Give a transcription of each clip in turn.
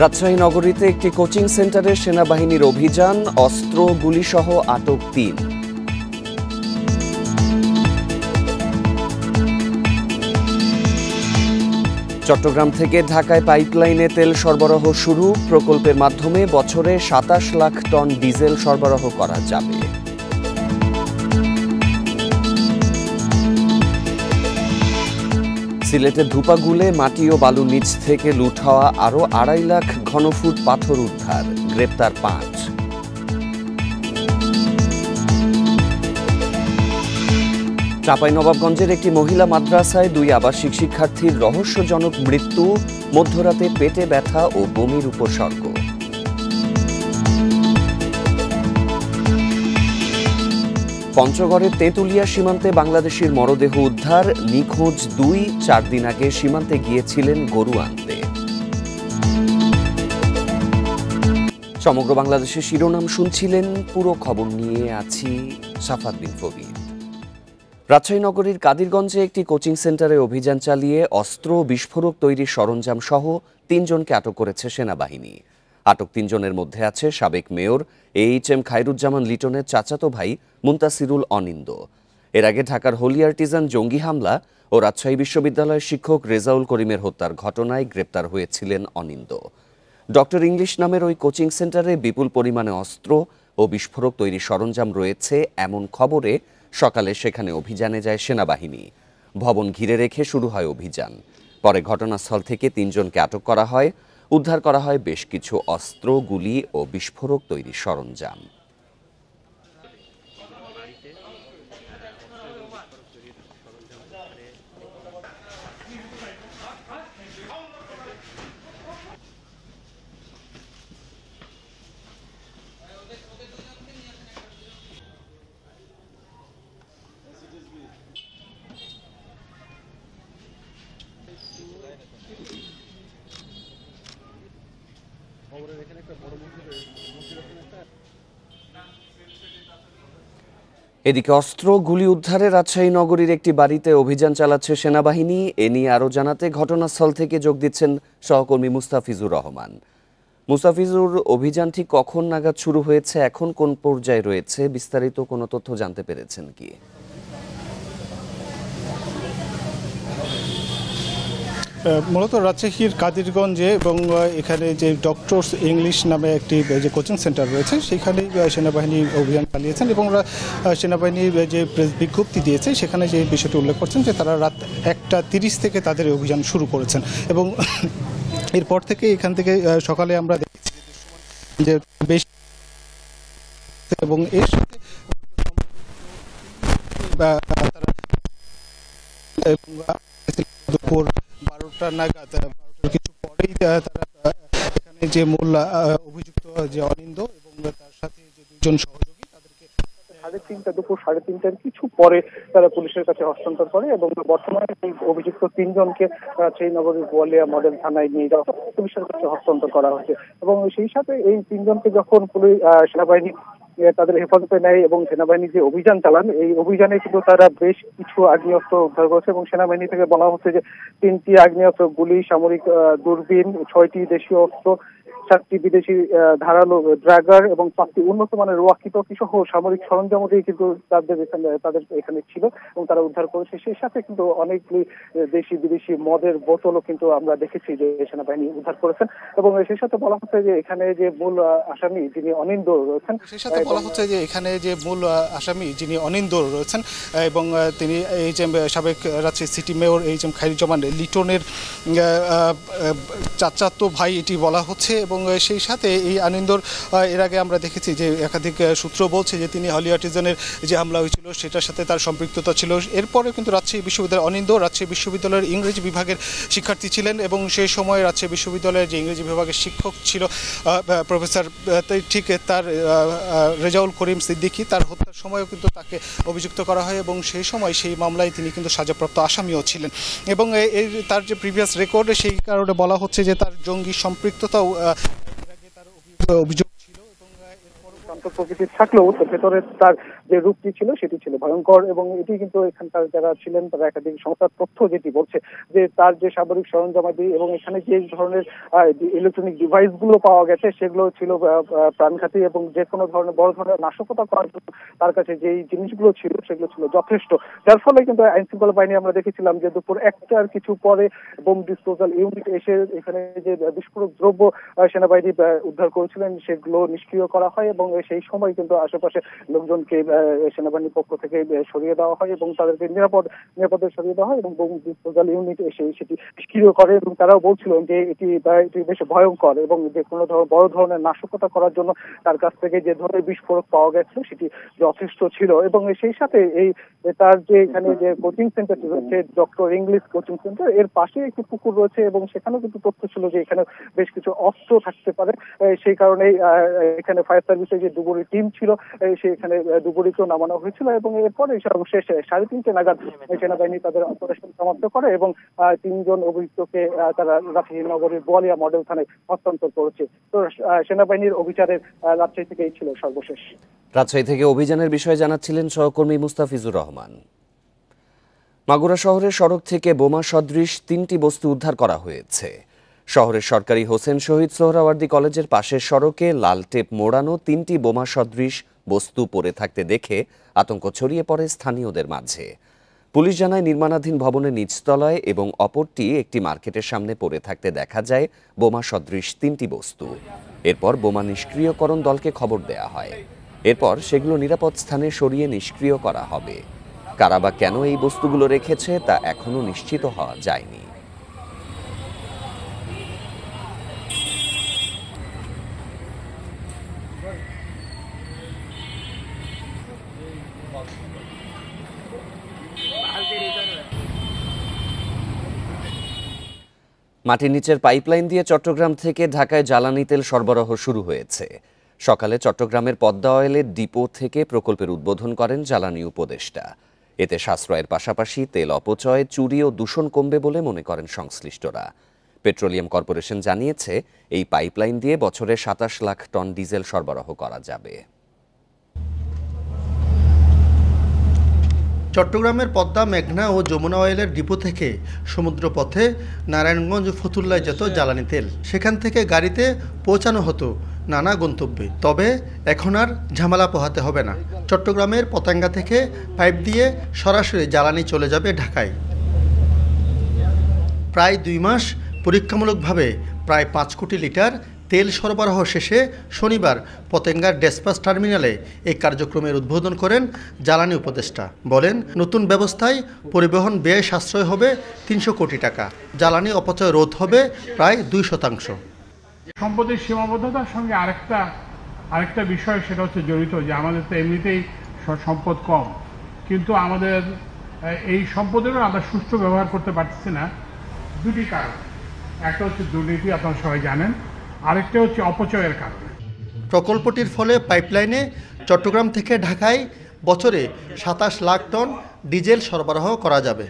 রাজশাহী নগরীতে একটি কোচিং সেন্টারে সেনাবাহিনীর অভিযান, অস্ত্র গুলিসহ আটক ৩। চট্টগ্রাম থেকে ঢাকায় পাইপলাইনে তেল সরবরাহ শুরু, প্রকল্পের মাধ্যমে বছরে ২৭ লাখ টন ডিজেল সরবরাহ করা যাবে। সিলেটের ধুপাগুলে মাটি ও বালু নিচ থেকে লুট হওয়া আরও ২.৫ লাখ ঘনফুট পাথর উদ্ধার, গ্রেপ্তার ৫। চাঁপাইনবাবগঞ্জের একটি মহিলা মাদ্রাসায় ২ আবাসিক শিক্ষার্থীর রহস্যজনক মৃত্যু, মধ্যরাতে পেটে ব্যথা ও বমির উপসর্গ। পঞ্চগড়ের তেঁতুলিয়া সীমান্তে বাংলাদেশের মরদেহ উদ্ধার, নিখোঁজ ২, ৪ দিন আগে সীমান্তে গিয়েছিলেন গরু আনতে। সমগ্র বাংলাদেশের শিরোনাম শুনছিলেন, পুরো খবর নিয়ে আছি সাফাত বিন ফরিদ। রাজশাহী নগরীর কাদিরগঞ্জে একটি কোচিং সেন্টারে অভিযান চালিয়ে অস্ত্র, বিস্ফোরক তৈরির সরঞ্জাম সহ ৩ জনকে আটক করেছে সেনাবাহিনী। আটক ৩ জনের মধ্যে আছে সাবেক মেয়র এইচএম খায়রুজ্জামান লিটনের চাচাতো ভাই মুন্তাসিরুল অনিন্দ। এর আগে ঢাকার হোলি আর্টিজান জঙ্গি হামলা ও রাজশাহী বিশ্ববিদ্যালয়ের শিক্ষক রেজাউল করিমের হত্যার ঘটনায় গ্রেপ্তার হয়েছিলেন অনিন্দ। ডক্টর ইংলিশ নামের ওই কোচিং সেন্টারে বিপুল পরিমাণে অস্ত্র ও বিস্ফোরক তৈরির সরঞ্জাম রয়েছে এমন খবরে সকালে সেখানে অভিযানে যায় সেনাবাহিনী। ভবন ঘিরে রেখে শুরু হয় অভিযান। পরে ঘটনাস্থল থেকে ৩ জনকে আটক করা হয়। উদ্ধার করা হয় বেশ কিছু অস্ত্র, গুলি ও বিস্ফোরক তৈরির সরঞ্জাম। এদিকে অস্ত্র, গুলি উদ্ধারে রাজশাহী নগরীর একটি বাড়িতে অভিযান চালাচ্ছে সেনাবাহিনী। এ নিয়ে আরও জানাতে ঘটনাস্থল থেকে যোগ দিচ্ছেন সহকর্মী মুস্তাফিজুর রহমান। মুস্তাফিজুর, অভিযান ঠিক কখন নাগাদ শুরু হয়েছে, এখন কোন পর্যায়ে রয়েছে, বিস্তারিত কোনো তথ্য জানতে পেরেছেন কি? মূলত রাজশাহীর কাদিরগঞ্জে এবং এখানে যে ডক্টরস ইংলিশ নামে একটি যে কোচিং সেন্টার রয়েছে সেখানেই সেনাবাহিনী অভিযান চালিয়েছেন এবং সেনাবাহিনী যে প্রেস বিজ্ঞপ্তি দিয়েছে সেখানে যে বিষয়টি উল্লেখ করছেন যে তারা রাত 1:30 থেকে তাদের অভিযান শুরু করেছেন এবং এরপর থেকে এখান থেকে সকালে আমরা দেখেছি যে বেশ এবং এর সাথে দুপুর 12টা নাগাদ, 12টার কিছু পরেই তারা এখানে যে মূল অভিযুক্ত যে অনিন্দ এবং তার সাথে যে 2 জন সহযোগী তাদেরকে দুপুর 3:30টার কিছু পরে তারা পুলিশের কাছে হস্তান্তর করে এবং বর্তমানে এই অভিযুক্ত 3 জনকে রাজশাহী নগরীর বোয়ালিয়া মডেল থানায় নিয়ে যাওয়া পুলিশের কাছে হস্তান্তর করা হয়েছে এবং সেই সাথে এই 3 জনকে যখন সেনাবাহিনী তাদের হেফাজতে নেয় এবং সেনাবাহিনী যে অভিযান চালান, এই অভিযানে কিন্তু তারা বেশ কিছু আগ্নেয়াস্ত্র উদ্ধার করেছে এবং সেনাবাহিনী থেকে বলা হচ্ছে যে 3টি আগ্নেয়াস্ত্র, গুলি, সামরিক দূরবীন, 6টি দেশীয় অস্ত্র, 7টি বিদেশি ধারালো ড্রাগার এবং 5টি উন্নত মানের ওয়াকি-টকি সহ সামরিক সরঞ্জামও কিন্তু তাদের এখানে ছিল এবং তারা উদ্ধার করেছে। সেই সাথে কিন্তু অনেকগুলি দেশি বিদেশি মদের বোতলও কিন্তু আমরা দেখেছি যে সেনাবাহিনী উদ্ধার করেছেন এবং সেই সাথে বলা হচ্ছে যে এখানে যে মূল আসামি যিনি অনিন্দ রয়েছেন এবং তিনি এই যে সাবেক Rajshahi city mayor HM Khairuzzaman লিটনের চাচাতো ভাই এটি বলা হচ্ছে এবং সেই সাথে এই আনন্দর এর আগে আমরা দেখেছি যে একাধিক সূত্র বলছে যে তিনি হোলি আর্টিজানের যে হামলা হয়েছিল সেটার সাথে তার সম্পৃক্ততা ছিল। এরপরে কিন্তু রাজশাহী বিশ্ববিদ্যালয়ের অনিন্দ রাজশাহী বিশ্ববিদ্যালয়ের ইংরেজি বিভাগের শিক্ষার্থী ছিলেন এবং সেই সময় রাজশাহী বিশ্ববিদ্যালয়ের যে ইংরেজি বিভাগের শিক্ষক ছিল প্রফেসর, ঠিক তার রেজাউল করিম সিদ্দিকী, তার হত্যার সময়ও কিন্তু তাকে অভিযুক্ত করা হয় এবং সেই সময় সেই মামলায় তিনি কিন্তু সাজাপ্রাপ্ত আসামিও ছিলেন এবং তার যে প্রিভিয়াস রেকর্ড সেই কারণে বলা হচ্ছে যে তার জঙ্গি সম্পৃক্ততাও তার অভিযোগ ছিল এবং এর শান্ত প্রকৃতির থাকলেও ভেতরে তার যে রূপটি ছিল সেটি ছিল ভয়ঙ্কর। এবং এটি কিন্তু এখানকার যারা ছিলেন তারা একাধিক সংস্থার তথ্য যেটি বলছে যে তার যে সামরিক সরঞ্জামাদি এবং এখানে যে ধরনের ইলেকট্রনিক ডিভাইস গুলো পাওয়া গেছে সেগুলো ছিল প্রাণঘাতী, এবং যে কোনো ধরনের বড় ধরনের নাশকতা করার জন্য তার কাছে যেই জিনিসগুলো ছিল সেগুলো ছিল যথেষ্ট। যার ফলে কিন্তু আইন শৃঙ্খলা বাহিনী আমরা দেখেছিলাম যে দুপুর 1টার কিছু পরে বোম ডিসপোজাল ইউনিট এসে এখানে যে বিস্ফোরক দ্রব্য সেনাবাহিনী উদ্ধার করেছিলেন সেগুলো নিষ্ক্রিয় করা হয়, এবং সেই সময় কিন্তু আশেপাশে লোকজনকে সেনাবাহিনীর পক্ষ থেকে সরিয়ে দেওয়া হয় এবং তাদেরকে নিরাপদে সরিয়ে দেওয়া হয়, এবং বোম ডিসপোজাল ইউনিট এসে সেটি নিষ্ক্রিয় করে। এবং তারাও বলছিলেন যে এটি বেশ ভয়ঙ্কর, এবং যে কোনো বড় ধরনের নাশকতা করার জন্য তার কাছ থেকে যে ধরনের বিস্ফোরক পাওয়া গেছে সেটি যথেষ্ট ছিল। এবং সেই সাথে এই তার যে এখানে যে কোচিং সেন্টারটি রয়েছে ডক্টর ইংলিশ কোচিং সেন্টার, এর পাশে একটি পুকুর রয়েছে এবং সেখানেও কিন্তু তথ্য ছিল যে এখানে বেশ কিছু অস্ত্র থাকতে পারে। সেই কারণেই এখানে ফায়ার সার্ভিসের যে ডুবুরি টিম ছিল সেখানে ডুবুরিকেও নামানো হয়েছিল, এবং এরপরে সর্বশেষ 3:30 নাগাদ সেনাবাহিনী তাদের অপারেশন সমাপ্ত করে এবং 3জন অভিযুক্তকে তারা রাজশাহী নগরীর বোয়ালিয়া মডেল থানায় হস্তান্তর করেছে। তো সেনাবাহিনীর অভিযানের রাজশাহী থেকেই ছিল সর্বশেষ। রাজশাহী থেকে অভিযানের বিষয়ে জানাচ্ছিলেন সহকর্মী মুস্তাফিজুর রহমান। মাগুরা শহরের সড়ক থেকে বোমা সদৃশ 3টি বস্তু উদ্ধার করা হয়েছে। শহরের সরকারি হোসেন শহীদ সোহরাওয়ার্দী কলেজের পাশের সড়কে লাল টেপ মোড়ানো 3টি বোমা সদৃশ বস্তু পড়ে থাকতে দেখে আতঙ্ক ছড়িয়ে পড়ে স্থানীয়দের মাঝে। পুলিশ জানায় নির্মাণাধীন ভবনের নিচতলায় এবং অপরটি একটি মার্কেটের সামনে পড়ে থাকতে দেখা যায় বোমা সদৃশ 3টি বস্তু। এরপর বোমা নিষ্ক্রিয়করণ দলকে খবর দেয়া হয়। এরপর সেগুলো নিরাপদ স্থানে সরিয়ে নিষ্ক্রিয় করা হবে। কারা বা কেন এই বস্তুগুলো রেখেছে তা এখনো নিশ্চিত হওয়া যায়নি। মাটির নিচের পাইপলাইন দিয়ে চট্টগ্রাম থেকে ঢাকায় জ্বালানি তেল সরবরাহ শুরু হয়েছে। সকালে চট্টগ্রামের পদ্মা অয়েলের ডিপো থেকে প্রকল্পের উদ্বোধন করেন জ্বালানি উপদেষ্টা। এতে সাশ্রয়ের পাশাপাশি তেল অপচয়, চুরি ও দূষণ কমবে বলে মনে করেন সংশ্লিষ্টরা। পেট্রোলিয়াম কর্পোরেশন জানিয়েছে এই পাইপলাইন দিয়ে বছরে 27 লাখ টন ডিজেল সরবরাহ করা যাবে। চট্টগ্রামের পদ্মা, মেঘনা ও যমুনা অয়েলের ডিপো থেকে সমুদ্রপথে নারায়ণগঞ্জ, ফতুল্লায় যেত জ্বালানি তেল। সেখান থেকে গাড়িতে পৌঁছানো হতো নানা গন্তব্যে। তবে এখন আর ঝামেলা পোহাতে হবে না। চট্টগ্রামের পতেঙ্গা থেকে পাইপ দিয়ে সরাসরি জ্বালানি চলে যাবে ঢাকায়। প্রায় 2 মাস পরীক্ষামূলকভাবে প্রায় 5 কোটি লিটার তেল সরবরাহ শেষে শনিবার পতেঙ্গার ডেসপাস টার্মিনালে এই কার্যক্রমের উদ্বোধন করেন জ্বালানি উপদেষ্টা। বলেন, নতুন ব্যবস্থায় পরিবহন ব্যয় সাশ্রয় হবে 300 কোটি টাকা। জ্বালানি অপচয় রোধ হবে প্রায় 2%। সম্পদের সীমাবদ্ধতার সঙ্গে আরেকটা বিষয় সেটা হচ্ছে জড়িত যে আমাদের তো এমনিতেই সম্পদ কম, কিন্তু আমাদের এই সম্পদেরও আমরা সুষ্ঠু ব্যবহার করতে পারতেছি না। 2টি কারণ, একটা হচ্ছে দুর্নীতি, আপনারা সবাই জানেন, আরেকটা হচ্ছে অপচয়ের কারণে। প্রকল্পটির ফলে পাইপলাইনে চট্টগ্রাম থেকে ঢাকায় বছরে 27 লাখ টন ডিজেল সরবরাহ করা যাবে।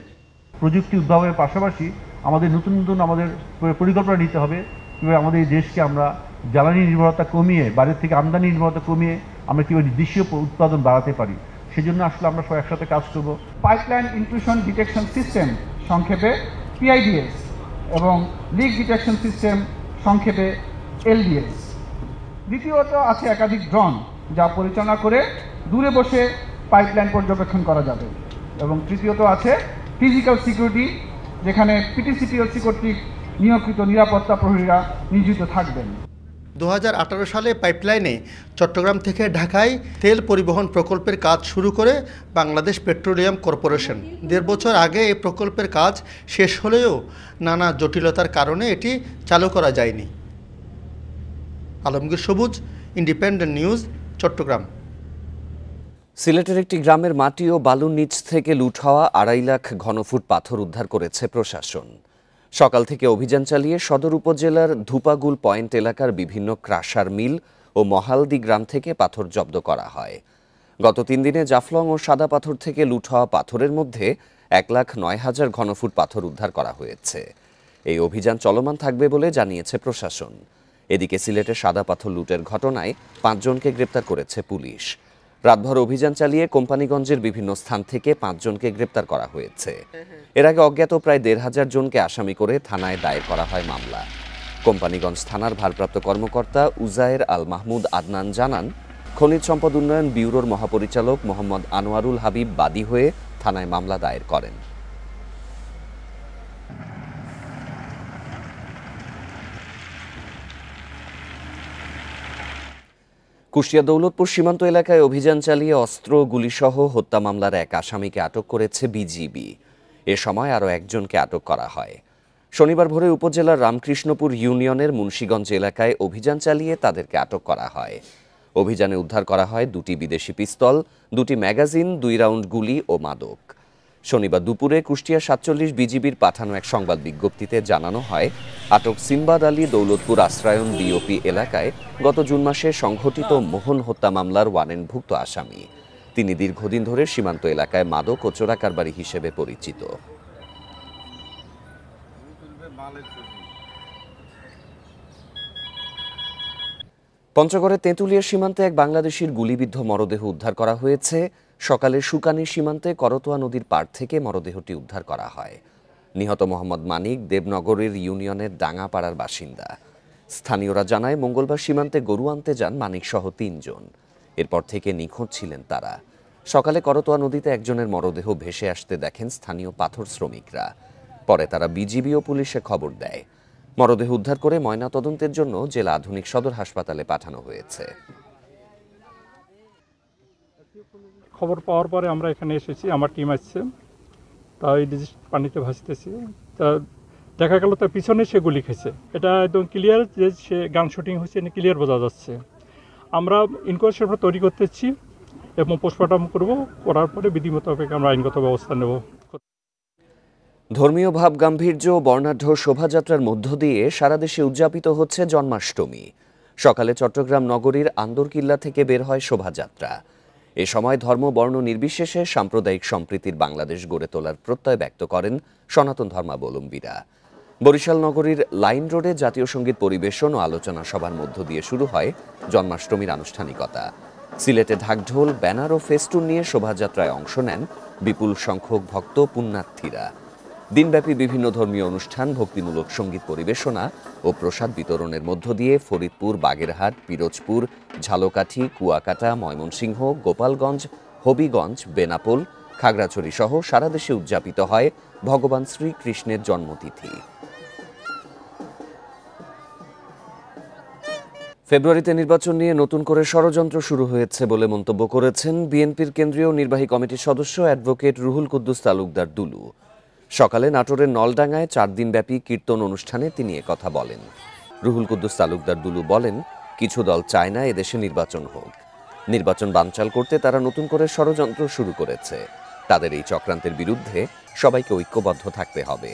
প্রযুক্তি উদ্ভাবনের পাশাপাশি আমাদের নতুন আমাদের পরিকল্পনা নিতে হবে কীভাবে আমাদের এই দেশকে আমরা জ্বালানি নির্ভরতা কমিয়ে, বাইরের থেকে আমদানি নির্ভরতা কমিয়ে আমরা কীভাবে দেশীয় উৎপাদন বাড়াতে পারি। সেজন্য আসলে আমরা সবাই একসাথে কাজ করব। পাইপলাইন ইন্ট্রুশন ডিটেকশন সিস্টেম, সংক্ষেপে PIDS, এবং লিক ডিটেকশন সিস্টেম, সংক্ষেপে LDS। দ্বিতীয়ত আছে একাধিক ড্রোন, যা পরিচালনা করে দূরে বসে পাইপলাইন পর্যবেক্ষণ করা যাবে। এবং তৃতীয়ত আছে ফিজিক্যাল সিকিউরিটি, যেখানে PTCPLC কর্তৃক নিয়োগকৃত নিরাপত্তা প্রহরীরা নিয়োজিত থাকবেন। 2018 সালে পাইপলাইনে চট্টগ্রাম থেকে ঢাকায় তেল পরিবহন প্রকল্পের কাজ শুরু করে বাংলাদেশ পেট্রোলিয়াম কর্পোরেশন। 1.5 বছর আগে এই প্রকল্পের কাজ শেষ হলেও নানা জটিলতার কারণে এটি চালু করা যায়নি। আলমগীর সবুজ, ইন্ডিপেন্ডেন্ট নিউজ, চট্টগ্রাম। সিলেটের একটি গ্রামের মাটি ও বালুর নিচ থেকে লুট হওয়া 2.5 লাখ ঘনফুট পাথর উদ্ধার করেছে প্রশাসন। সকাল থেকে অভিযান চালিয়ে সদর উপজেলার ধুপাগুল পয়েন্ট এলাকার বিভিন্ন ক্রাশার মিল ও মহালদি গ্রাম থেকে পাথর জব্দ করা হয়। গত 3 দিনে জাফলং ও সাদা পাথর থেকে লুট হওয়া পাথরের মধ্যে 1,09,000 ঘনফুট পাথর উদ্ধার করা হয়েছে। এই অভিযান চলমান থাকবে বলে জানিয়েছে প্রশাসন। এদিকে সিলেটে সাদা পাথর লুটের ঘটনায় 5 জনকে গ্রেপ্তার করেছে পুলিশ। রাতভর অভিযান চালিয়ে কোম্পানিগঞ্জের বিভিন্ন স্থান থেকে 5 জনকে গ্রেপ্তার করা হয়েছে। এর আগে অজ্ঞাত প্রায় 1,500 জনকে আসামি করে থানায় দায়ের করা হয় মামলা। কোম্পানিগঞ্জ থানার ভারপ্রাপ্ত কর্মকর্তা উজায়ের আল মাহমুদ আদনান জানান, খনিজ সম্পদ উন্নয়ন ব্যুরোর মহাপরিচালক মোহাম্মদ আনোয়ারুল হাবিব বাদী হয়ে থানায় মামলা দায়ের করেন। কুষ্টিয়া দৌলতপুর সীমান্ত এলাকায় অভিযান চালিয়ে অস্ত্র গুলিসহ হত্যা মামলার এক আসামিকে আটক করেছে বিজিবি। এ সময় আরও একজনকে আটক করা হয়। শনিবার ভোরে উপজেলার রামকৃষ্ণপুর ইউনিয়নের মুন্সীগঞ্জ এলাকায় অভিযান চালিয়ে তাদেরকে আটক করা হয়। অভিযানে উদ্ধার করা হয় 2টি বিদেশি পিস্তল, 2টি ম্যাগাজিন, 2 রাউন্ড গুলি ও মাদক। শনিবার দুপুরে কুষ্টিয়া 47 বিজিবির পাঠানো এক সংবাদ বিজ্ঞপ্তিতে জানানো হয়, আটক সিম্বাদ আলী দৌলতপুর আশ্রয়ন ডিওপি এলাকায় গত জুন মাসে সংঘটিত মোহন হত্যা মামলার ওয়ারেন্টভুক্ত আসামি। তিনি দীর্ঘদিন ধরে সীমান্ত এলাকায় মাদক ও চোরা কারবারি হিসেবে পরিচিত। পঞ্চগড়ের তেঁতুলিয়া সীমান্তে এক বাংলাদেশির গুলিবিদ্ধ মরদেহ উদ্ধার করা হয়েছে। সকালে সুকানি সীমান্তে করতোয়া নদীর পাড় থেকে মরদেহটি উদ্ধার করা হয়। নিহত মোহাম্মদ মানিক দেবনগরের ইউনিয়নের ডাঙ্গাপাড়ার বাসিন্দা। স্থানীয়রা জানায়, মঙ্গলবার সীমান্তে গরু আনতে যান মানিকসহ 3 জন। এরপর থেকে নিখোঁজ ছিলেন তারা। সকালে করতোয়া নদীতে একজনের মরদেহ ভেসে আসতে দেখেন স্থানীয় পাথর শ্রমিকরা। পরে তারা বিজিবি ও পুলিশে খবর দেয়। মরদেহ উদ্ধার করে ময়নাতদন্তের জন্য জেলা আধুনিক সদর হাসপাতালে পাঠানো হয়েছে। খবর পাওয়ার পরে আমরা এখানে এসেছি, আমার টিম আসছে, তাই পানিতে ভাসতেছি। তা দেখা গেল তার পিছনে সে গুলি খেয়েছে। এটা একদম ক্লিয়ার যে সে গান শুটিং হয়েছে, ক্লিয়ার বোঝা যাচ্ছে। আমরা ইনকোয়ারি তৈরি করতেছি এবং পোস্টমর্টম করার পরে বিধি মোতাবেক আমরা আইনগত ব্যবস্থা নেব। ধর্মীয় ভাব গাম্ভীর্য ও বর্ণাঢ্য শোভাযাত্রার মধ্য দিয়ে সারা দেশে উদযাপিত হচ্ছে জন্মাষ্টমী। সকালে চট্টগ্রাম নগরীর আন্দরকিল্লা থেকে বের হয় শোভাযাত্রা। এ সময় ধর্ম বর্ণ নির্বিশেষে সাম্প্রদায়িক সম্প্রীতির বাংলাদেশ গড়ে তোলার প্রত্যয় ব্যক্ত করেন সনাতন ধর্মাবলম্বীরা। বরিশাল নগরীর লাইন রোডে জাতীয় সঙ্গীত পরিবেশন ও আলোচনা সভার মধ্য দিয়ে শুরু হয় জন্মাষ্টমীর আনুষ্ঠানিকতা। সিলেটে ঢাকঢোল, ব্যানার ও ফেস্টুন নিয়ে শোভাযাত্রায় অংশ নেন বিপুল সংখ্যক ভক্ত পুণ্যার্থীরা। দিনব্যাপী বিভিন্ন ধর্মীয় অনুষ্ঠান, ভক্তিমূলক সঙ্গীত পরিবেশনা ও প্রসাদ বিতরণের মধ্য দিয়ে ফরিদপুর, বাগেরহাট, পিরোজপুর, ঝালকাঠি, কুয়াকাটা, ময়মনসিংহ, গোপালগঞ্জ, হবিগঞ্জ, বেনাপোল, খাগড়াছড়ি সহ সারা দেশে উদযাপিত হয় ভগবান শ্রীকৃষ্ণের জন্মতিথি। ফেব্রুয়ারিতে নির্বাচন নিয়ে নতুন করে ষড়যন্ত্র শুরু হয়েছে বলে মন্তব্য করেছেন বিএনপির কেন্দ্রীয় নির্বাহী কমিটির সদস্য অ্যাডভোকেট রুহুল কুদ্দুস তালুকদার দুলু। সকালে নাটোরের নলডাঙ্গায় 4 দিনব্যাপী কীর্তন অনুষ্ঠানে তিনি একথা বলেন। রুহুল কুদ্দুস তালুকদার দুলু বলেন, কিছু দল চায় না এদেশে নির্বাচন হোক। নির্বাচন বানচাল করতে তারা নতুন করে ষড়যন্ত্র শুরু করেছে। তাদের এই চক্রান্তের বিরুদ্ধে সবাইকে ঐক্যবদ্ধ থাকতে হবে।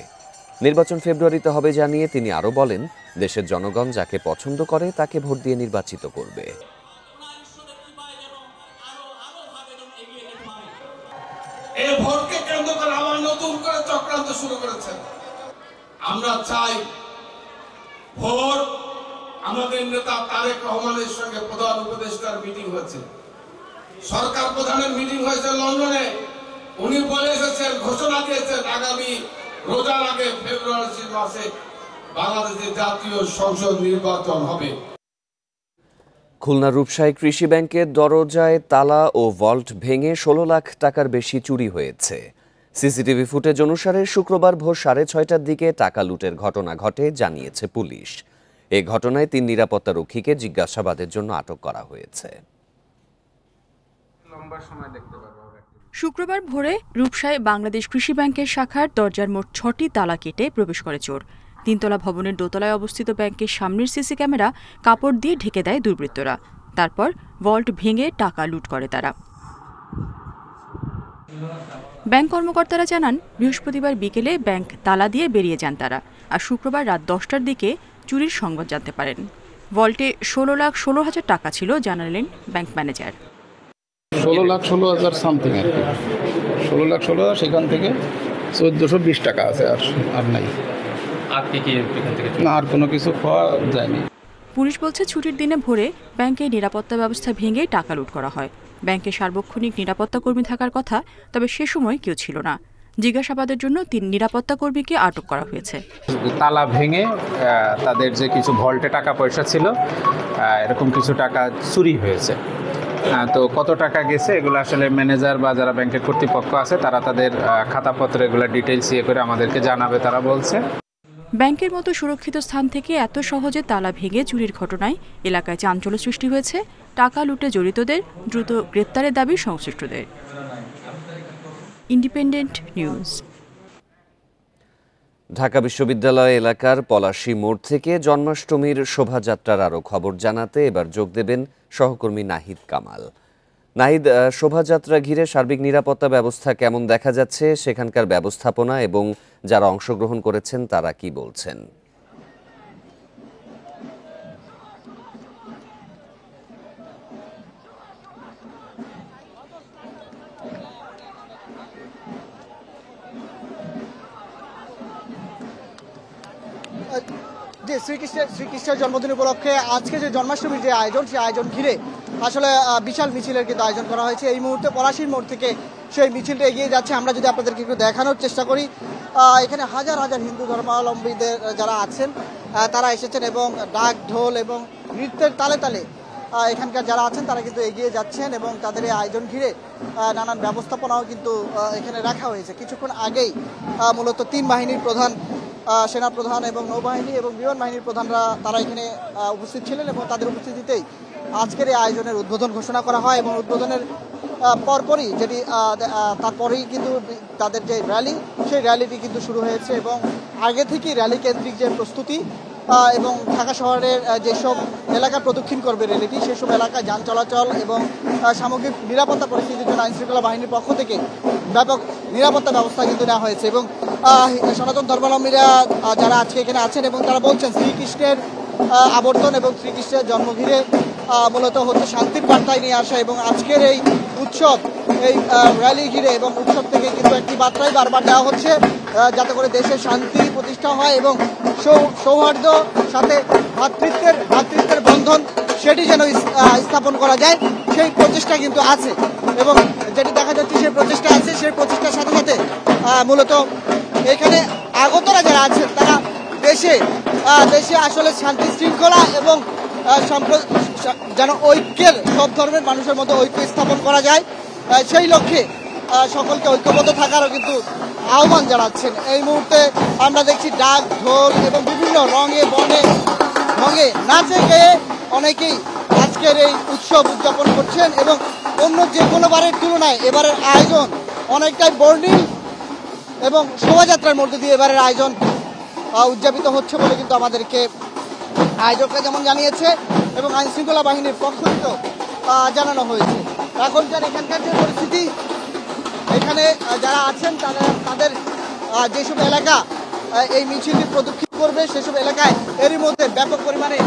নির্বাচন ফেব্রুয়ারিতে হবে জানিয়ে তিনি আরও বলেন, দেশের জনগণ যাকে পছন্দ করে তাকে ভোট দিয়ে নির্বাচিত করবে। এই ভোটকে কেন্দ্র করে আবার নতুন করে চক্রান্ত শুরু করেছেন। আমরা চাই ভোট, আমাদের নেতা তারেক রহমানের সঙ্গে প্রধান উপদেষ্টার মিটিং হয়েছে, সরকার প্রধানের মিটিং হয়েছে লন্ডনে। উনি বলে এসেছেন, ঘোষণা দিয়েছেন, আগামী রোজার আগে ফেব্রুয়ারি মাসে বাংলাদেশে জাতীয় সংসদ নির্বাচন হবে। খুলনা রূপসায় কৃষি ব্যাংকের দরজায় তালা ও ভল্ট ভেঙে 16 লাখ টাকার বেশি চুরি হয়েছে। সিসিটিভি ফুটেজ অনুসারে শুক্রবার ভোর 6:30টার দিকে টাকা লুটের ঘটনা ঘটে জানিয়েছে পুলিশ। এ ঘটনায় 3 নিরাপত্তারক্ষীকে জিজ্ঞাসাবাদের জন্য আটক করা হয়েছে। শুক্রবার ভোরে রূপসায় বাংলাদেশ কৃষি ব্যাংকের শাখার দরজার মোট 6টি তালা কেটে প্রবেশ করে চোর। 3তলা ভবনের দোতলায় অবস্থিত ব্যাংকের সামনের সিসি ক্যামেরা কাপড় দিয়ে ঢেকে দেয় দুর্বৃত্তরা। তারপর ভল্ট ভেঙে টাকা লুট করে তারা। ব্যাংক কর্মকর্তারা জানান, বৃহস্পতিবার বিকেলে ব্যাংক তালা দিয়ে বেরিয়ে যান তারা, আর শুক্রবার রাত 10টার দিকে চুরির সংবাদ জানতে পারেন। ভল্টে 16,16,000 টাকা ছিল জানালেন ব্যাংক ম্যানেজার। 16,16,000 সামথিং আর কি, 16,16,000, সেখান থেকে 1420 টাকা আছে, আর নাই। আর কি এখান থেকে না, আর কোনো কিছু পাওয়া যায়নি। পুলিশ বলছে ছুটির দিনে ভোরে ব্যাংকের নিরাপত্তা ব্যবস্থা ভেঙে টাকা লুট করা হয়। ব্যাংকে সার্বক্ষণিক নিরাপত্তা কর্মী থাকার কথা, তবে সে সময় কেউ ছিল না। জিজ্ঞাসাবাদের জন্য 3 নিরাপত্তা কর্মীকে আটক করা হয়েছে। তালা ভেঙে তাদের যে কিছু ভল্টে টাকা পয়সা ছিল, এরকম কিছু টাকা চুরি হয়েছে। তো কত টাকা গেছে এগুলো আসলে ম্যানেজার বা যারা ব্যাংকের কর্তৃপক্ষ আছে তারা তাদের খাতাপত্র এগুলো ডিটেইলস করে আমাদেরকে জানাবে, তারা বলছে। ব্যাংকের মতো সুরক্ষিত স্থান থেকে এত সহজে তালা ভেঙে চুরির ঘটনায় এলাকায় চাঞ্চল্য সৃষ্টি হয়েছে। টাকা লুটে জড়িতদের দ্রুত গ্রেপ্তারের দাবি সংশ্লিষ্টদের। Independent news. ঢাকা বিশ্ববিদ্যালয় এলাকার পলাশী মোড় থেকে জন্মাষ্টমীর শোভাযাত্রার আরও খবর জানাতে এবার যোগ দেবেন সহকর্মী নাহিদ কামাল। নাহিদ, শোভাযাত্রা ঘিরে সার্বিক নিরাপত্তা ব্যবস্থা কেমন দেখা যাচ্ছে, সেখানকার ব্যবস্থাপনা এবং যারা অংশগ্রহণ করেছেন তারা কি বলছেন? যে শ্রীকৃষ্ণের জন্মদিন উপলক্ষে আজকে যে জন্মাষ্টমীর যে আয়োজন, সেই আয়োজন ঘিরে আসলে বিশাল মিছিলের কিন্তু আয়োজন করা হয়েছে। এই মুহূর্তে পলাশীর মোড় থেকে সেই মিছিলটা এগিয়ে যাচ্ছে। আমরা যদি আপনাদেরকে একটু দেখানোর চেষ্টা করি, এখানে হাজার হাজার হিন্দু ধর্মাবলম্বীদের যারা আছেন তারা এসেছেন এবং ডাক ঢোল এবং নৃত্যের তালে তালে এখানকার যারা আছেন তারা কিন্তু এগিয়ে যাচ্ছেন এবং তাদের এই আয়োজন ঘিরে নানান ব্যবস্থাপনাও কিন্তু এখানে রাখা হয়েছে। কিছুক্ষণ আগেই মূলত 3 বাহিনীর প্রধান, সেনাপ্রধান এবং নৌবাহিনী এবং বিমান বাহিনীর প্রধানরা তারা এখানে উপস্থিত ছিলেন এবং তাদের উপস্থিতিতেই আজকের এই আয়োজনের উদ্বোধন ঘোষণা করা হয় এবং উদ্বোধনের পরপরই যেটি তারপরেই কিন্তু তাদের যে র্যালি, সেই র্যালিটি কিন্তু শুরু হয়েছে এবং আগে থেকেই র্যালি কেন্দ্রিক যে প্রস্তুতি এবং ঢাকা শহরের যেসব এলাকা প্রদক্ষিণ করবে র্যালিটি, সেসব এলাকায় যান চলাচল এবং সামগ্রিক নিরাপত্তা পরিস্থিতির জন্য আইনশৃঙ্খলা বাহিনীর পক্ষ থেকে ব্যাপক নিরাপত্তা ব্যবস্থা কিন্তু নেওয়া হয়েছে। এবং সনাতন ধর্মাবলম্বীরা যারা আজকে এখানে আছেন এবং তারা বলছেন শ্রীকৃষ্ণের আবর্তন এবং শ্রীকৃষ্ণের জন্ম ঘিরে মূলত হচ্ছে শান্তির বার্তায় নিয়ে আসা এবং আজকের এই উৎসব, এই র্যালি ঘিরে এবং উৎসব থেকে কিন্তু একটি বার্তাই বারবার দেওয়া হচ্ছে, যাতে করে দেশের শান্তি প্রতিষ্ঠা হয় এবং সৌহার্দ্য সাথে ভ্রাতৃত্বের বন্ধন সেটি যেন স্থাপন করা যায়, সেই প্রচেষ্টা কিন্তু আছে। এবং যেটি দেখা যাচ্ছে সেই প্রচেষ্টা আছে, সেই প্রচেষ্টার সাথে সাথে মূলত এখানে আগতরা যারা আছেন তারা দেশে আসলে শান্তি শৃঙ্খলা এবং যেন ঐক্যের, সব ধর্মের মানুষের মধ্যে ঐক্য স্থাপন করা যায়, সেই লক্ষ্যে সকলকে ঐক্যবদ্ধ থাকারও কিন্তু আহ্বান জানাচ্ছেন। এই মুহূর্তে আমরা দেখছি ডাক ঢোল এবং বিভিন্ন রঙে ভঙ্গে নাচে গেয়ে অনেকেই আজকের এই উৎসব উদযাপন করছেন এবং অন্য যে কোনো বারের তুলনায় এবারের আয়োজন অনেকটাই বর্ণিল এবং শোভাযাত্রার মধ্যে দিয়ে এবারের আয়োজন উদযাপিত হচ্ছে বলে কিন্তু আমাদেরকে আয়োজকরা যেমন জানিয়েছে এবং আইনশৃঙ্খলা বাহিনীর পক্ষ থেকেও জানানো হয়েছে। এখনকার এখানকার যে পরিস্থিতি, এখানে যারা আছেন তাদের যেসব এলাকা এই মিছিলটি প্রদক্ষিণ করবে সেসব এলাকায় এরই মধ্যে ব্যাপক পরিমাণে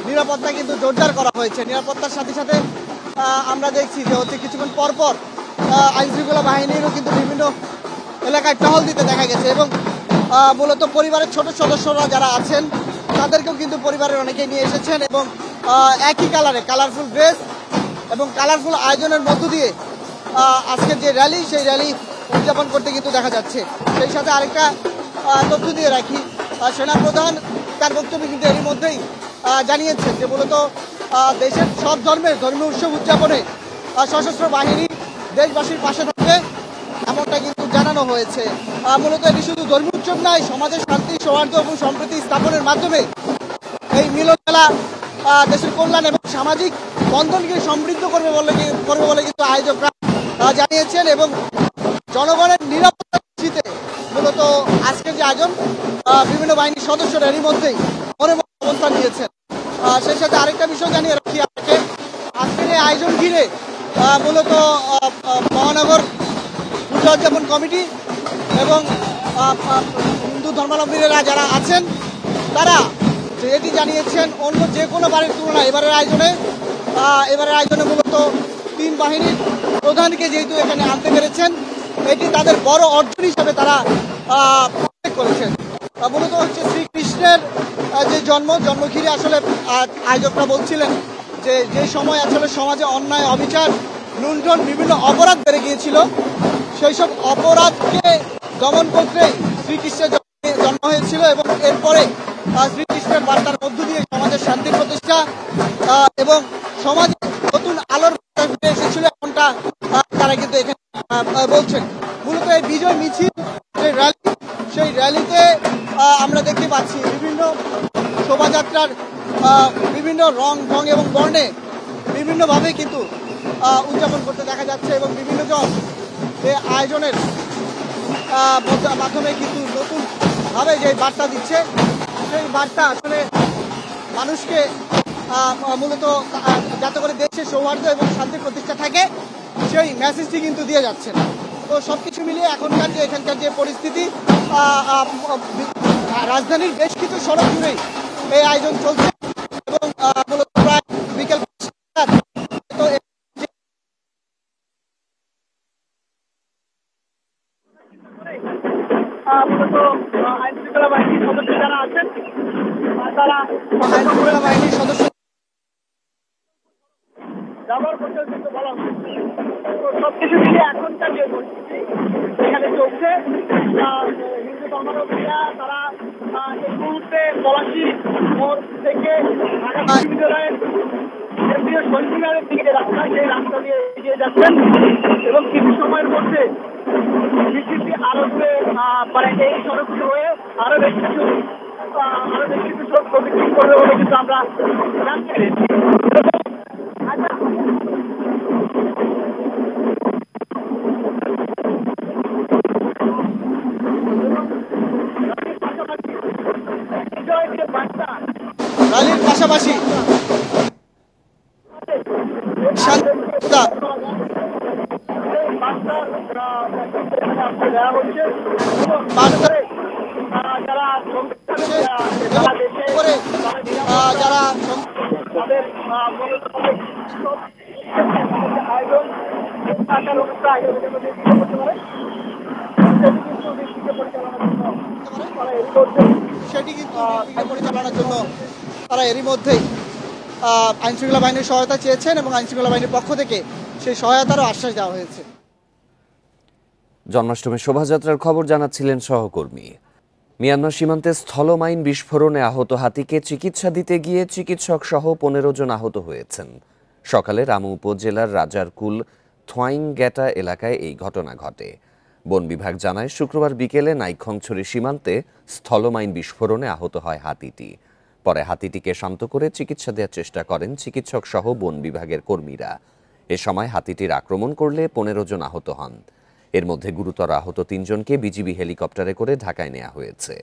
নিরাপত্তা কিন্তু জোরদার করা হয়েছে। নিরাপত্তার সাথে সাথে আমরা দেখছি যে হচ্ছে কিছুক্ষণ পরপর আইনশৃঙ্খলা বাহিনীরও কিন্তু বিভিন্ন এলাকায় টহল দিতে দেখা গেছে এবং মূলত পরিবারের ছোট সদস্যরা যারা আছেন তাদেরকেও কিন্তু পরিবারের অনেকেই নিয়ে এসেছেন এবং একই কালারফুল ড্রেস এবং কালারফুল আয়োজনের মধ্য দিয়ে আজকের যে র্যালি, সেই র্যালি উদযাপন করতে কিন্তু দেখা যাচ্ছে। সেই সাথে আরেকটা তথ্য দিয়ে রাখি, সেনাপ্রধান তার বক্তব্যে কিন্তু এরই মধ্যেই জানিয়েছেন যে মূলত দেশের সব ধর্মের ধর্মীয় উৎসব উদযাপনে সশস্ত্র বাহিনী দেশবাসীর পাশে থাকবে, এমনটা কিন্তু জানানো হয়েছে। মূলত এটি শুধু ধর্মীয় উৎসব নয়, সমাজের শান্তি, সৌহার্দ্য এবং সম্প্রীতি স্থাপনের মাধ্যমে এই মিলন মেলা দেশের কল্যাণ এবং সামাজিক বন্ধনকে সমৃদ্ধ করবে বলে কিন্তু আয়োজকরা জানিয়েছেন এবং জনগণের নিরাপত্তা নিশ্চিতে মূলত আজকের যে আয়োজন বিভিন্ন বাহিনীর সদস্যরা এরই মধ্যেই অবস্থান নিয়েছেন। সেই সাথে আরেকটা বিষয় জানিয়ে রাখি আপনাকে, আজকের এই আয়োজন ঘিরে মূলত মহানগর পূজা উদযাপন কমিটি এবং হিন্দু ধর্মাবলম্বীরা যারা আছেন তারা এটি জানিয়েছেন অন্য যে কোনো বারের তুলনায় এবারের আয়োজনে মূলত 3 বাহিনীর প্রধানকে যেহেতু এখানে আনতে পেরেছেন, এটি তাদের বড় অর্জন হিসাবে তারা করেছেন। মূলত হচ্ছে শ্রীকৃষ্ণের যে জন্ম ঘিরে আসলে আয়োজকরা বলছিলেন যে সময় আসলে সমাজে অন্যায় অবিচার লুণ্ঠন বিভিন্ন অপরাধ বেড়ে গিয়েছিল, সেই সব অপরাধকে দমন করতে শ্রীকৃষ্ণের জন্ম হয়েছিল এবং এরপরে শ্রীকৃষ্ণের বার্তার মধ্য দিয়ে সমাজের শান্তি প্রতিষ্ঠা এবং সমাজে নতুন আলোর বার্তা ফুটে এসেছিল, এমনটা তারা কিন্তু এখানে বলছেন। মূলত এই বিজয় মিছিল সেই র্যালিতে আমরা দেখতে পাচ্ছি বিভিন্ন শোভাযাত্রার বিভিন্ন রং এবং বর্ণে বিভিন্নভাবে কিন্তু উদযাপন করতে দেখা যাচ্ছে এবং বিভিন্ন জন এই আয়োজনের মাধ্যমে কিন্তু নতুনভাবে যে বার্তা দিচ্ছে, সেই বার্তা আসলে মানুষকে মূলত যাতে করে দেশের সৌহার্দ্য এবং শান্তি প্রতিষ্ঠা থাকে সেই মেসেজটি কিন্তু দিয়ে যাচ্ছেন। তো সবকিছু মিলিয়ে এখানকার যে পরিস্থিতি, রাজধানীর বেশ কিছু সড়ক জুড়েই এই আয়োজন চলছে এবং মূলত প্রায় বিকেল আইন শৃঙ্খলা বাহিনীর সদস্য যারা আছেন তারা আইন শৃঙ্খলা বাহিনীর সদস্য ব্যবহার করতে কিন্তু বলা হচ্ছে। সবকিছু মিলিয়ে এখনকার যে পরিস্থিতি এখানে চলছে, হিন্দু ধর্মাবলম্বীরা তারা এই মুহূর্তে পলাশী মোড় থেকে ঢাকা বিশ্ববিদ্যালয়ের কেন্দ্রীয় শহীদমিনারের দিকে রাস্তা, সেই রাস্তা দিয়ে এগিয়ে যাচ্ছেন এবং কিছু সময়ের মধ্যে মিছিলটি আরো দূরে মানে এই সড়কটি হয়ে আরো বেশ কিছু সড়ক প্রদক্ষিণ করবে বলে কিন্তু আমরা জানতে পেরেছি। র্যালির পাশাপাশি সেটি কিন্তু পরিচালনার জন্য তারা এরই মধ্যেই আইনশৃঙ্খলা বাহিনীর সহায়তা চেয়েছেন এবং আইনশৃঙ্খলা বাহিনীর পক্ষ থেকে সেই সহায়তারও আশ্বাস দেওয়া হয়েছে। জন্মাষ্টমীর শোভাযাত্রার খবর জানাচ্ছিলেন সহকর্মী। মিয়ানমার সীমান্তে স্থলমাইন বিস্ফোরণে আহত হাতিকে চিকিৎসা দিতে গিয়ে চিকিৎসক সহ ১৫ জন আহত হয়েছেন। সকালে রামু উপজেলার রাজারকুল থোয়াইংগ্যাটা এলাকায় এই ঘটনা ঘটে। বন বিভাগ জানায় শুক্রবার বিকেলে নাইখংছড়ি সীমান্তে স্থলমাইন বিস্ফোরণে আহত হয় হাতিটি। পরে হাতিটিকে শান্ত করে চিকিৎসা দেওয়ার চেষ্টা করেন চিকিৎসক সহ বন বিভাগের কর্মীরা। এ সময় হাতিটির আক্রমণ করলে ১৫ জন আহত হন। এর মধ্যে গুরুতর আহত ৩ জনকে বিজিবি হেলিকপ্টারে করে ঢাকায় নেওয়া হয়েছে।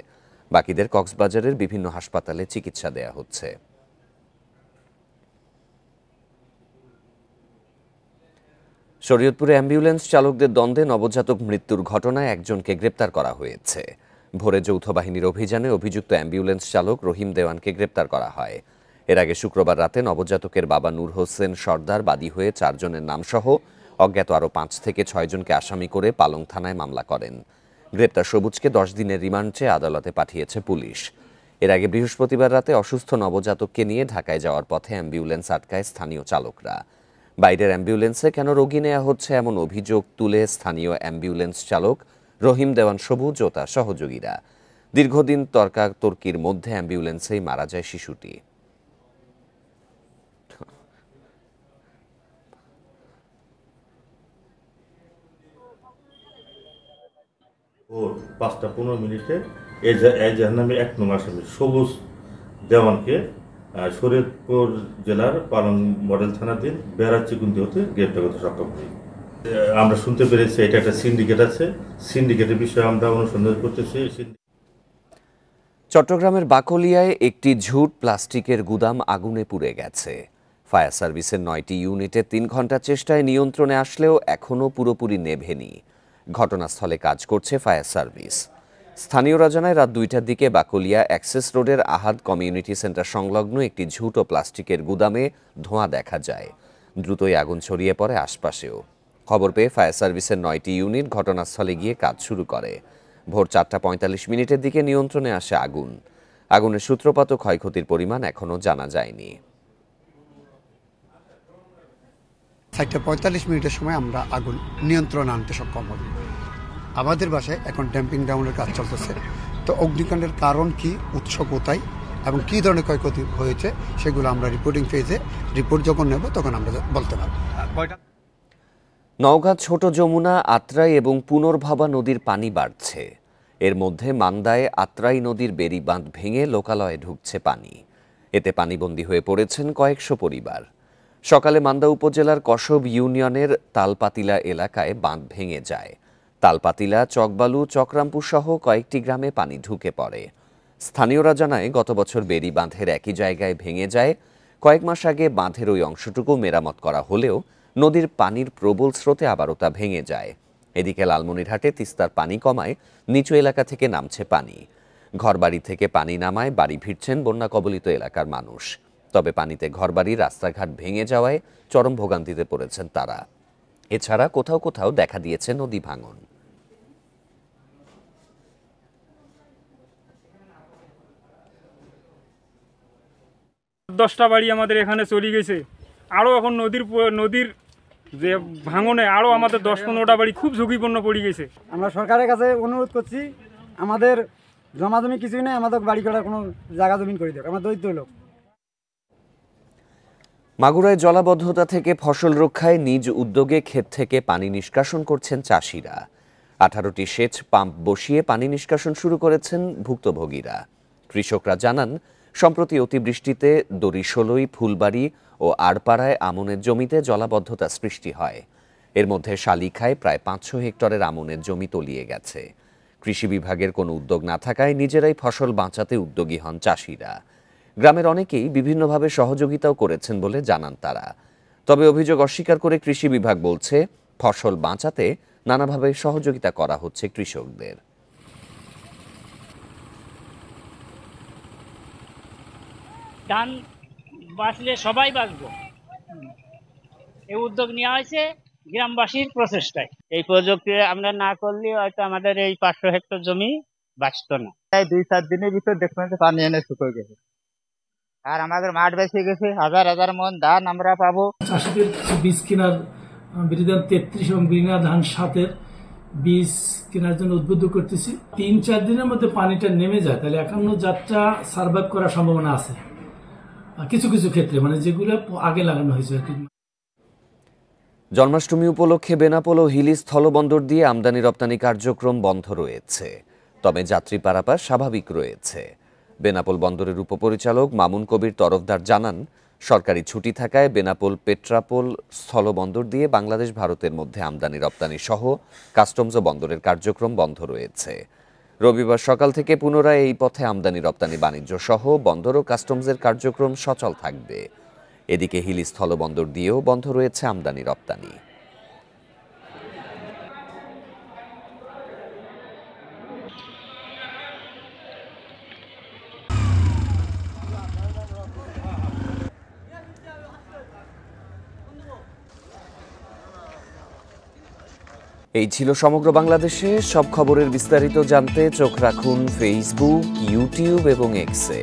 বাকিদের কক্সবাজারের বিভিন্ন হাসপাতালে চিকিৎসা দেওয়া হচ্ছে। শরীয়তপুরে অ্যাম্বুলেন্স চালকদের দ্বন্দ্বে নবজাতক মৃত্যুর ঘটনায় একজনকে গ্রেপ্তার করা হয়েছে। ভোরে যৌথ বাহিনীর অভিযানে অভিযুক্ত অ্যাম্বুলেন্স চালক রহিম দেওয়ানকে গ্রেপ্তার করা হয়। এর আগে শুক্রবার রাতে নবজাতকের বাবা নূর হোসেন সর্দার বাদী হয়ে 4 জনের নামসহ অজ্ঞাত আরও 5 থেকে 6 জনকে আসামি করে পালং থানায় মামলা করেন। গ্রেপ্তার সবুজকে 10 দিনের রিমান্ড চেয়ে আদালতে পাঠিয়েছে পুলিশ। এর আগে বৃহস্পতিবার রাতে অসুস্থ নবজাতককে নিয়ে ঢাকায় যাওয়ার পথে অ্যাম্বুলেন্স আটকায় স্থানীয় চালকরা। বাইরের অ্যাম্বুলেন্সে কেন রোগী নেওয়া হচ্ছে এমন অভিযোগ তুলে স্থানীয় অ্যাম্বুলেন্স চালক রহিম দেওয়ান সবুজ ও তার সহযোগীরা। দীর্ঘদিন তর্কাতর্কির মধ্যে অ্যাম্বুলেন্সেই মারা যায় শিশুটি। ভোর 5:15 এজাহার নামে 1 নম্বর আসামি সবুজ দেওয়ানকে শরীয়তপুর জেলার পালং মডেল থানাধীন বেড়াচিকুন্দি হতে গ্রেপ্তার করতে সক্ষম হই। আমরা শুনতে পেরেছি এটা একটা সিন্ডিকেট আছে, সিন্ডিকেটের বিষয়ে আমরা অনুসন্ধান করতেছি। চট্টগ্রামের বাকলিয়ায় একটি ঝুট প্লাস্টিকের গুদাম আগুনে পুড়ে গেছে। ফায়ার সার্ভিসের 9টি ইউনিটের 3 ঘন্টা চেষ্টায় নিয়ন্ত্রণে আসলেও এখনও পুরোপুরি নেভেনি। ঘটনাস্থলে কাজ করছে ফায়ার সার্ভিস। স্থানীয়রা জানায় রাত 2টার দিকে বাকলিয়া অ্যাক্সেস রোডের আহাদ কমিউনিটি সেন্টার সংলগ্ন একটি ঝুট ও প্লাস্টিকের গুদামে ধোঁয়া দেখা যায়। দ্রুতই আগুন ছড়িয়ে পড়ে আশপাশেও। খবর পেয়ে ফায়ার সার্ভিসের 9টি ইউনিট ঘটনাস্থলে গিয়ে কাজ শুরু করে। ভোর 4:45 দিকে নিয়ন্ত্রণে আসে আগুন। আগুনের সূত্রপাত ও ক্ষয়ক্ষতির পরিমাণ এখনও জানা যায়নি। 4:45 সময় আমরা আগুন নিয়ন্ত্রণে আনতে সক্ষম হই। আমাদের বাসায় এখন ড্যাম্পিং ডাউনের কাজ চলতেছে। তো অগ্নিকাণ্ডের কারণ কি, উৎস কোথায় এবং কী ধরনের ক্ষয়ক্ষতি হয়েছে সেগুলো আমরা রিপোর্টিং ফেজে রিপোর্ট যখন নেব তখন আমরা বলতে পারব। নওগাঁ ছোট যমুনা, আত্রাই এবং পুনর্ভাবা নদীর পানি বাড়ছে। এর মধ্যে মান্দায় আত্রাই নদীর বেড়ি বাঁধ ভেঙে লোকালয়ে ঢুকছে পানি। এতে পানিবন্দী হয়ে পড়েছেন কয়েকশো পরিবার। সকালে মান্দা উপজেলার কসব ইউনিয়নের তালপাতিলা এলাকায় বাঁধ ভেঙে যায়। তালপাতিলা, চকবালু, চকরামপুর সহ কয়েকটি গ্রামে পানি ঢুকে পড়ে। স্থানীয়রা জানায় গত বছর বেড়ি বাঁধের একই জায়গায় ভেঙে যায়। কয়েক মাস আগে বাঁধের ওই অংশটুকু মেরামত করা হলেও নদীর পানির প্রবল স্রোতে আবারও তা ভেঙে যায়। এদিকে লালমনিরহাটে তিস্তার পানি কমায় নিচু এলাকা থেকে নামছে পানি। ঘরবাড়ি থেকে পানি নামায় বাড়ি ফিরছেন বন্যা কবলিত এলাকার মানুষ। তবে পানিতে ঘরবাড়ি, রাস্তাঘাট ভেঙে যাওয়ায় চরম ভোগান্তিতে পড়েছেন তারা। এছাড়া কোথাও কোথাও দেখা দিয়েছে নদী ভাঙন। দশটা বাড়ি আমাদের এখানে চলে গেছে। আরও এখন নদীর যে ভাঙনে আরও আমাদের 10-15টা বাড়ি খুব ঝুঁকিপূর্ণ পড়ে গেছে। আমরা সরকারের কাছে অনুরোধ করছি, আমাদের জমাজমি কিছুই নেই, আমাদের বাড়ি করার কোনো জায়গা জমিন করে দেবে। আমরা দরিদ্র লোক। মাগুরায় জলাবদ্ধতা থেকে ফসল রক্ষায় নিজ উদ্যোগে ক্ষেত থেকে পানি নিষ্কাশন করছেন চাষিরা। 18টি সেচ পাম্প বসিয়ে পানি নিষ্কাশন শুরু করেছেন ভুক্তভোগীরা। কৃষকরা জানান, সম্প্রতি অতিবৃষ্টিতে দড়িশোলই, ফুলবাড়ি ও আড়পাড়ায় আমনের জমিতে জলাবদ্ধতা সৃষ্টি হয়। এর মধ্যে শালিখায় প্রায় 500 হেক্টরের আমনের জমি তলিয়ে গেছে। কৃষি বিভাগের কোনো উদ্যোগ না থাকায় নিজেরাই ফসল বাঁচাতে উদ্যোগী হন চাষিরা। গ্রামের অনেকেই বিভিন্নভাবে সহযোগিতাও করেছেন বলে জানান তারা। তবে অভিযোগ অস্বীকার করে কৃষি বিভাগ বলছে, ফসল বাঁচাতে নানাভাবে সহযোগিতা করা হচ্ছে কৃষকদের। ধান বাঁচলে সবাই বাঁচবো, এই উদ্যোগ নেওয়া হয়েছে গ্রামবাসীর প্রচেষ্টায়। এই প্রযুক্তি আমরা না করলে হয়তো আমাদের এই 500 হেক্টর জমি বাঁচত না। 2-4 দিনের ভিতর দেখবেন পানি এনে শুকিয়ে গেছে, আর আমাদের মাঠ বেঁচে গেছে। হাজার হাজার মন ধান আমরা পাবো। চাষিদের বীজ কেনার বিধান 33 এবং বিনা ধান 7-এর বীজ কেনার জন্য উদ্বুদ্ধ করতেছি। 3-4 দিনের মধ্যে পানিটা নেমে যায়, তাহলে এখনো যাত্রা সার্ভাইভ করার সম্ভাবনা আছে কিছু কিছু ক্ষেত্রে, মানে যেগুলো আগে লাগানো হয়েছে। জন্মাষ্টমী উপলক্ষে বেনাপোল ও হিলি স্থলবন্দর দিয়ে আমদানি রপ্তানি কার্যক্রম বন্ধ রয়েছে, তবে যাত্রী পারাপার স্বাভাবিক রয়েছে। বেনাপোল বন্দরের উপপরিচালক মামুন কবির তরফদার জানান, সরকারি ছুটি থাকায় বেনাপোল পেট্রাপোল স্থলবন্দর দিয়ে বাংলাদেশ ভারতের মধ্যে আমদানি রপ্তানি সহ কাস্টমস ও বন্দরের কার্যক্রম বন্ধ রয়েছে। রবিবার সকাল থেকে পুনরায় এই পথে আমদানি রপ্তানি বাণিজ্য সহ বন্দর ও কাস্টমসের কার্যক্রম সচল থাকবে। এদিকে হিলি স্থলবন্দর দিয়েও বন্ধ রয়েছে আমদানি রপ্তানি। এই ছিল সমগ্র বাংলাদেশে সব খবরের বিস্তারিত জানতে চোখ রাখুন ফেসবুক, ইউটিউব এবং এক্সে।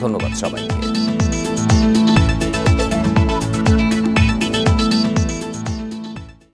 ধন্যবাদ সবাইকে।